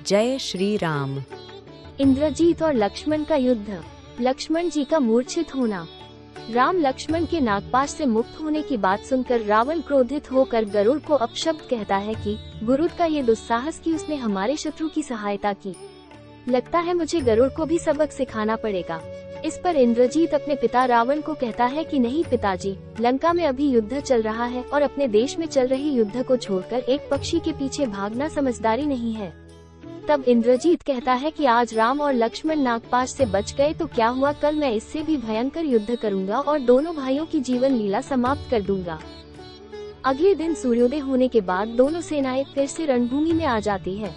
जय श्री राम। इंद्रजीत और लक्ष्मण का युद्ध। लक्ष्मण जी का मूर्छित होना। राम लक्ष्मण के नागपाश से मुक्त होने की बात सुनकर रावण क्रोधित होकर गरुड़ को अपशब्द कहता है कि गुरुद का ये दुस्साहस कि उसने हमारे शत्रु की सहायता की। लगता है मुझे गरुड़ को भी सबक सिखाना पड़ेगा। इस पर इंद्रजीत अपने पिता रावण को कहता है कि नहीं पिताजी, लंका में अभी युद्ध चल रहा है और अपने देश में चल रहे युद्ध को छोड़कर एक पक्षी के पीछे भागना समझदारी नहीं है। तब इंद्रजीत कहता है कि आज राम और लक्ष्मण नागपाश से बच गए तो क्या हुआ, कल मैं इससे भी भयंकर युद्ध करूंगा और दोनों भाइयों की जीवन लीला समाप्त कर दूंगा। अगले दिन सूर्योदय होने के बाद दोनों सेनाएं फिर से रणभूमि में आ जाती है।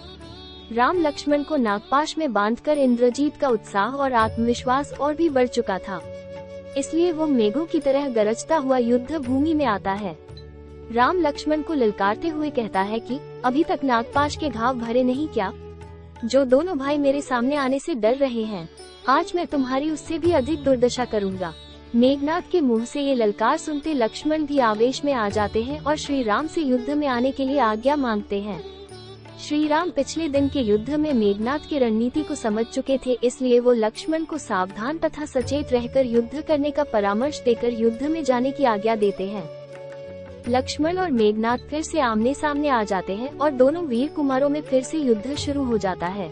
राम लक्ष्मण को नागपाश में बांधकर इंद्रजीत का उत्साह और आत्मविश्वास और भी बढ़ चुका था, इसलिए वो मेघों की तरह गरजता हुआ युद्ध भूमि में आता है। राम लक्ष्मण को ललकारते हुए कहता है कि अभी तक नागपाश के घाव भरे नहीं क्या? जो दोनों भाई मेरे सामने आने से डर रहे हैं, आज मैं तुम्हारी उससे भी अधिक दुर्दशा करूंगा। मेघनाद के मुंह से ये ललकार सुनते लक्ष्मण भी आवेश में आ जाते हैं और श्री राम से युद्ध में आने के लिए आज्ञा मांगते हैं। श्री राम पिछले दिन के युद्ध में मेघनाद की रणनीति को समझ चुके थे, इसलिए वो लक्ष्मण को सावधान तथा सचेत रहकर युद्ध करने का परामर्श देकर युद्ध में जाने की आज्ञा देते हैं। लक्ष्मण और मेघनाद फिर से आमने सामने आ जाते हैं और दोनों वीर कुमारों में फिर से युद्ध शुरू हो जाता है।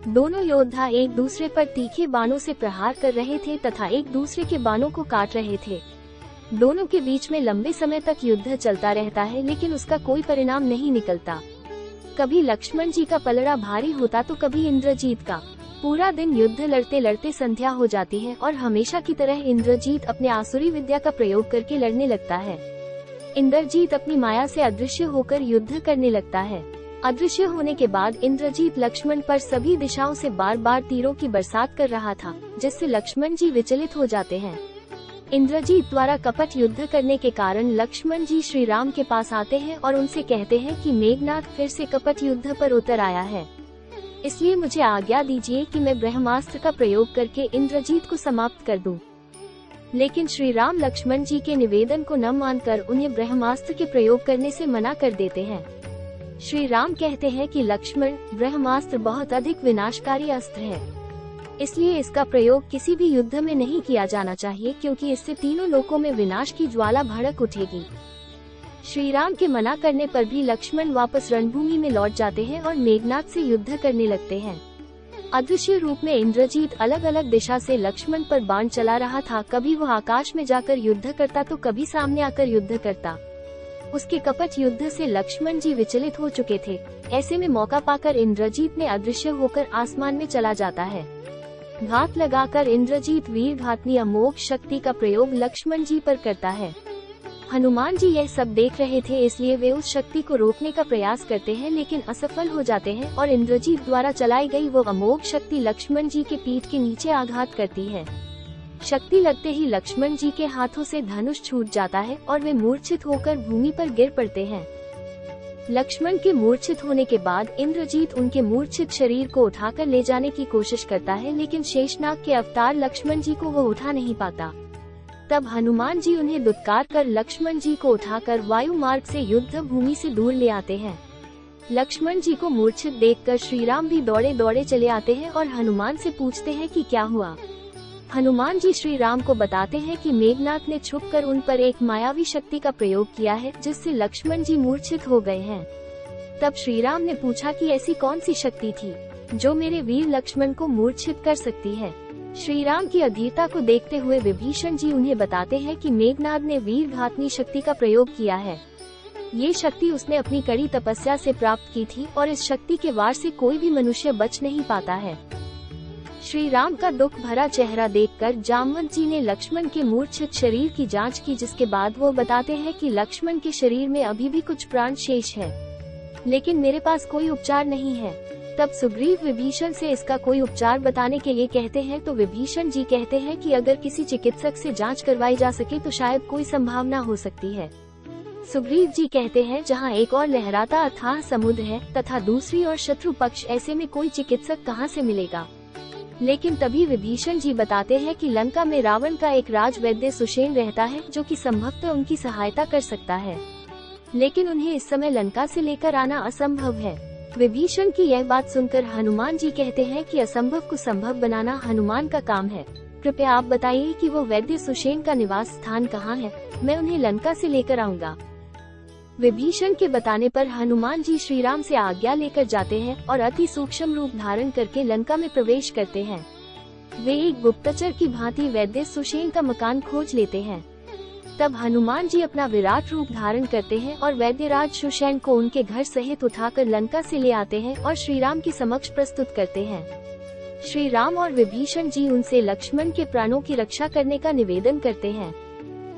दोनों योद्धा एक दूसरे पर तीखे बाणों से प्रहार कर रहे थे तथा एक दूसरे के बाणों को काट रहे थे। दोनों के बीच में लंबे समय तक युद्ध चलता रहता है, लेकिन उसका कोई परिणाम नहीं निकलता। कभी लक्ष्मण जी का पलड़ा भारी होता तो कभी इंद्रजीत का। पूरा दिन युद्ध लड़ते लड़ते संध्या हो जाती है और हमेशा की तरह इंद्रजीत अपने आसुरी विद्या का प्रयोग करके लड़ने लगता है। इंद्रजीत अपनी माया से अदृश्य होकर युद्ध करने लगता है। अदृश्य होने के बाद इंद्रजीत लक्ष्मण पर सभी दिशाओं से बार बार तीरों की बरसात कर रहा था, जिससे लक्ष्मण जी विचलित हो जाते हैं। इंद्रजीत द्वारा कपट युद्ध करने के कारण लक्ष्मण जी श्री राम के पास आते हैं और उनसे कहते हैं कि मेघनाद फिर से कपट युद्ध पर उतर आया है, इसलिए मुझे आज्ञा दीजिए कि मैं ब्रह्मास्त्र का प्रयोग करके इंद्रजीत को समाप्त कर दूं। लेकिन श्री राम लक्ष्मण जी के निवेदन को न मानकर उन्हें ब्रह्मास्त्र के प्रयोग करने से मना कर देते हैं। श्री राम कहते हैं कि लक्ष्मण, ब्रह्मास्त्र बहुत अधिक विनाशकारी अस्त्र है, इसलिए इसका प्रयोग किसी भी युद्ध में नहीं किया जाना चाहिए, क्योंकि इससे तीनों लोकों में विनाश की ज्वाला भड़क उठेगी। श्री राम के मना करने पर भी लक्ष्मण वापस रणभूमि में लौट जाते हैं और मेघनाद से युद्ध करने लगते हैं। अदृश्य रूप में इंद्रजीत अलग अलग दिशा से लक्ष्मण पर बाण चला रहा था। कभी वो आकाश में जाकर युद्ध करता तो कभी सामने आकर युद्ध करता। उसके कपट युद्ध से लक्ष्मण जी विचलित हो चुके थे। ऐसे में मौका पाकर इंद्रजीत ने अदृश्य होकर आसमान में चला जाता है। घात लगाकर इंद्रजीत वीर घातनी अमोघ शक्ति का प्रयोग लक्ष्मण जी पर करता है। हनुमान जी यह सब देख रहे थे, इसलिए वे उस शक्ति को रोकने का प्रयास करते हैं, लेकिन असफल हो जाते हैं और इंद्रजीत द्वारा चलाई गई वो अमोघ शक्ति लक्ष्मण जी के पीठ के नीचे आघात करती है। शक्ति लगते ही लक्ष्मण जी के हाथों से धनुष छूट जाता है और वे मूर्छित होकर भूमि पर गिर पड़ते हैं। लक्ष्मण के मूर्छित होने के बाद इंद्रजीत उनके मूर्छित शरीर को उठाकर ले जाने की कोशिश करता है, लेकिन शेषनाग के अवतार लक्ष्मण जी को वो उठा नहीं पाता। तब हनुमान जी उन्हें दुत्कार कर लक्ष्मण जी को उठाकर वायु मार्ग से युद्ध भूमि से दूर ले आते हैं। लक्ष्मण जी को मूर्छित देखकर श्री राम भी दौड़े दौड़े चले आते हैं और हनुमान से पूछते हैं कि क्या हुआ। हनुमान जी श्री राम को बताते हैं कि मेघनाद ने छुपकर उन पर एक मायावी शक्ति का प्रयोग किया है, जिससे लक्ष्मण जी मूर्छित हो गए हैं। तब श्री राम ने पूछा कि ऐसी कौन सी शक्ति थी जो मेरे वीर लक्ष्मण को मूर्छित कर सकती है। श्री राम की अधीरता को देखते हुए विभीषण जी उन्हें बताते हैं कि मेघनाद ने वीर घातनी शक्ति का प्रयोग किया है। ये शक्ति उसने अपनी कड़ी तपस्या से प्राप्त की थी और इस शक्ति के वार से कोई भी मनुष्य बच नहीं पाता है। श्री राम का दुख भरा चेहरा देखकर जामवंत जी ने लक्ष्मण के मूर्छित शरीर की जांच की, जिसके बाद वो बताते हैं कि लक्ष्मण के शरीर में अभी भी कुछ प्राण शेष है, लेकिन मेरे पास कोई उपचार नहीं है। तब सुग्रीव विभीषण से इसका कोई उपचार बताने के लिए कहते हैं, तो विभीषण जी कहते हैं कि अगर किसी चिकित्सक से जांच करवाई जा सके तो शायद कोई संभावना हो सकती है। सुग्रीव जी कहते हैं, जहां एक और लहराता अथाह समुद्र है तथा दूसरी ओर शत्रु पक्ष, ऐसे में कोई चिकित्सक कहां से मिलेगा। लेकिन तभी विभीषण जी बताते हैं कि लंका में रावण का एक राजवैद्य सुषेण रहता है, जो कि संभवतः उनकी सहायता कर सकता है, लेकिन उन्हें इस समय लंका से लेकर आना असंभव है। विभीषण की यह बात सुनकर हनुमान जी कहते हैं कि असंभव को संभव बनाना हनुमान का काम है। कृपया आप बताइए कि वो वैद्य सुषेण का निवास स्थान कहाँ है, मैं उन्हें लंका से लेकर आऊँगा। विभीषण के बताने पर हनुमान जी श्री राम से आज्ञा लेकर जाते हैं और अति सूक्ष्म रूप धारण करके लंका में प्रवेश करते हैं। वे एक गुप्तचर की भांति वैद्य सुषेण का मकान खोज लेते हैं। तब हनुमान जी अपना विराट रूप धारण करते हैं और वैद्यराज सुषेण को उनके घर सहित उठाकर लंका से ले आते हैं और श्री राम के समक्ष प्रस्तुत करते हैं। श्री राम और विभीषण जी उनसे लक्ष्मण के प्राणों की रक्षा करने का निवेदन करते हैं,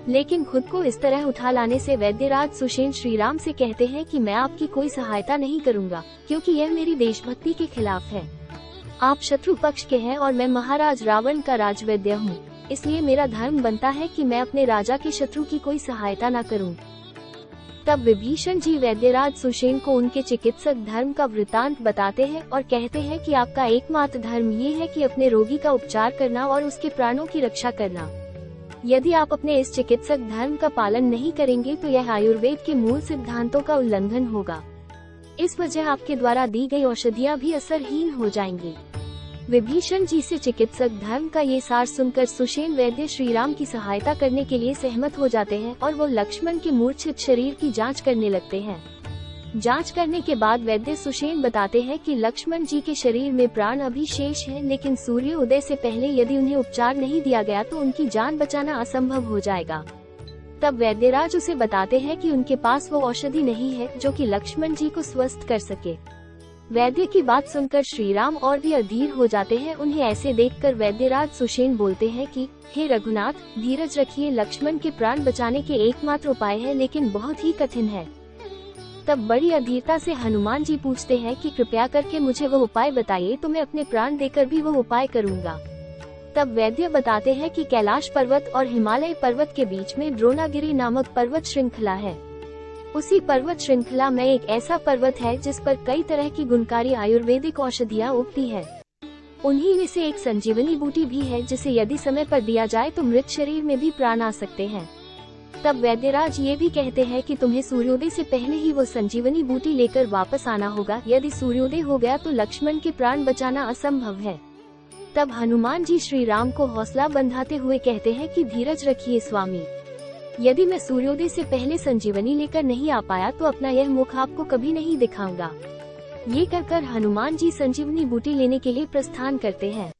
लेकिन खुद को इस तरह उठा लाने से वैद्यराज सुषेण श्री राम से कहते हैं कि मैं आपकी कोई सहायता नहीं करूंगा, क्योंकि यह मेरी देशभक्ति के खिलाफ है। आप शत्रु पक्ष के हैं और मैं महाराज रावण का राजवैद्य हूँ, इसलिए मेरा धर्म बनता है कि मैं अपने राजा के शत्रु की कोई सहायता न करूं। तब विभीषण जी वैद्यराज सुषेण को उनके चिकित्सक धर्म का वृतांत बताते हैं और कहते हैं कि आपका एकमात्र धर्म ये है कि अपने रोगी का उपचार करना और उसके प्राणों की रक्षा करना। यदि आप अपने इस चिकित्सक धर्म का पालन नहीं करेंगे तो यह आयुर्वेद के मूल सिद्धांतों का उल्लंघन होगा। इस वजह आपके द्वारा दी गई औषधियाँ भी असरहीन हो जाएंगी। विभीषण जी से चिकित्सक धर्म का ये सार सुनकर सुषेण वैद्य श्री राम की सहायता करने के लिए सहमत हो जाते हैं और वो लक्ष्मण के मूर्छित शरीर की जांच करने लगते हैं। जांच करने के बाद वैद्य सुषेण बताते हैं कि लक्ष्मण जी के शरीर में प्राण अभी शेष है, लेकिन सूर्य उदय से पहले यदि उन्हें उपचार नहीं दिया गया तो उनकी जान बचाना असंभव हो जाएगा। तब वैद्यराज उसे बताते हैं कि उनके पास वो औषधि नहीं है जो कि लक्ष्मण जी को स्वस्थ कर सके। वैद्य की बात सुनकर श्री राम और भी अधीर हो जाते हैं। उन्हें ऐसे देखकर वैद्यराज सुषेण बोलते हैं कि हे रघुनाथ, धीरज रखिए, लक्ष्मण के प्राण बचाने के एकमात्र उपाय है, लेकिन बहुत ही कठिन है। तब बड़ी अधीरता से हनुमान जी पूछते हैं कि कृपया करके मुझे वो उपाय बताइए, तो मैं अपने प्राण देकर भी वो उपाय करूँगा। तब वैद्य बताते हैं कि कैलाश पर्वत और हिमालय पर्वत के बीच में द्रोणागिरी नामक पर्वत श्रृंखला है। उसी पर्वत श्रृंखला में एक ऐसा पर्वत है जिस पर कई तरह की गुणकारी आयुर्वेदिक औषधियाँ उगती है। उन्हीं में से एक संजीवनी बूटी भी है, जिसे यदि समय पर दिया जाए तो मृत शरीर में भी प्राण आ सकते हैं। तब वैद्यराज ये भी कहते हैं कि तुम्हें सूर्योदय से पहले ही वो संजीवनी बूटी लेकर वापस आना होगा। यदि सूर्योदय हो गया तो लक्ष्मण के प्राण बचाना असंभव है। तब हनुमान जी श्री राम को हौसला बंधाते हुए कहते हैं कि धीरज रखिए स्वामी, यदि मैं सूर्योदय से पहले संजीवनी लेकर नहीं आ पाया तो अपना यह मुख आपको कभी नहीं दिखाऊंगा। ये कहकर हनुमान जी संजीवनी बूटी लेने के लिए प्रस्थान करते हैं।